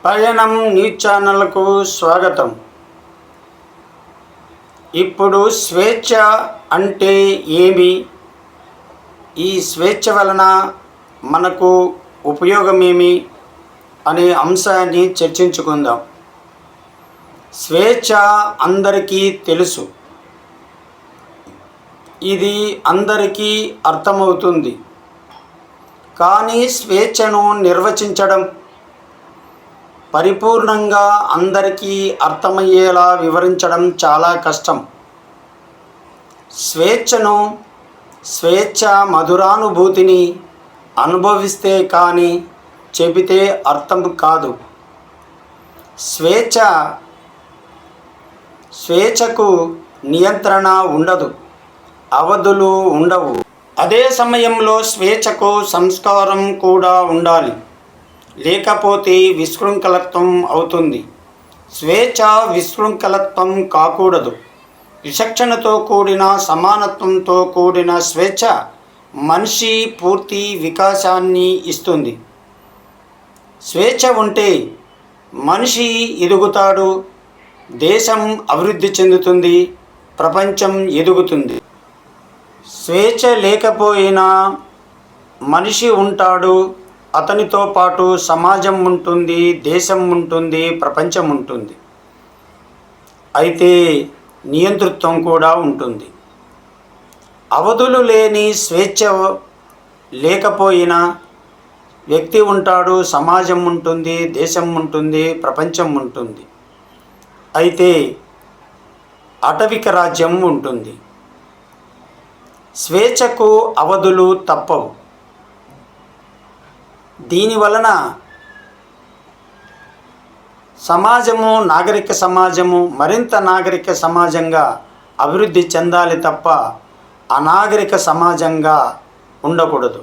పయనం న్యూస్ ఛానల్కు స్వాగతం. ఇప్పుడు స్వేచ్ఛ అంటే ఏమి, ఈ స్వేచ్ఛ వలన మనకు ఉపయోగమేమి అనే అంశాన్ని చర్చించుకుందాం. స్వేచ్ఛ అందరికీ తెలుసు, ఇది అందరికీ అర్థమవుతుంది. కానీ స్వేచ్ఛను నిర్వచించడం, పరిపూర్ణంగా అందరికీ అర్థమయ్యేలా వివరించడం చాలా కష్టం. స్వేచ్ఛ మధురానుభూతిని అనుభవిస్తే కానీ చెబితే అర్థం కాదు. స్వేచ్ఛకు నియంత్రణ ఉండదు, అవధులు ఉండవు. అదే సమయంలో స్వేచ్ఛకు సంస్కారం కూడా ఉండాలి, లేకపోతే విశృంఖలత్వం అవుతుంది. స్వేచ్ఛ విశృంఖలత్వం కాకూడదు. విచక్షణతో కూడిన సమానత్వంతో కూడిన స్వేచ్ఛ మనిషి పూర్తి వికాసాన్ని ఇస్తుంది. స్వేచ్ఛ ఉంటే మనిషి ఎదుగుతాడు, దేశం అభివృద్ధి చెందుతుంది, ప్రపంచం ఎదుగుతుంది. స్వేచ్ఛ లేకపోయినా మనిషి ఉంటాడు, అతనితో పాటు సమాజం ఉంటుంది, దేశం ఉంటుంది, ప్రపంచం ఉంటుంది. అయితే నియంతృత్వం కూడా ఉంటుంది. అవధులు లేని స్వేచ్ఛ లేకపోయినా వ్యక్తి ఉంటాడు, సమాజం ఉంటుంది, దేశం ఉంటుంది, ప్రపంచం ఉంటుంది. అయితే ఆటవిక రాజ్యం ఉంటుంది. స్వేచ్ఛకు అవధులు తప్పవు. దీనివలన నాగరిక సమాజము మరింత నాగరిక సమాజంగా అభివృద్ధి చెందాలి తప్ప అనాగరిక సమాజంగా ఉండకూడదు.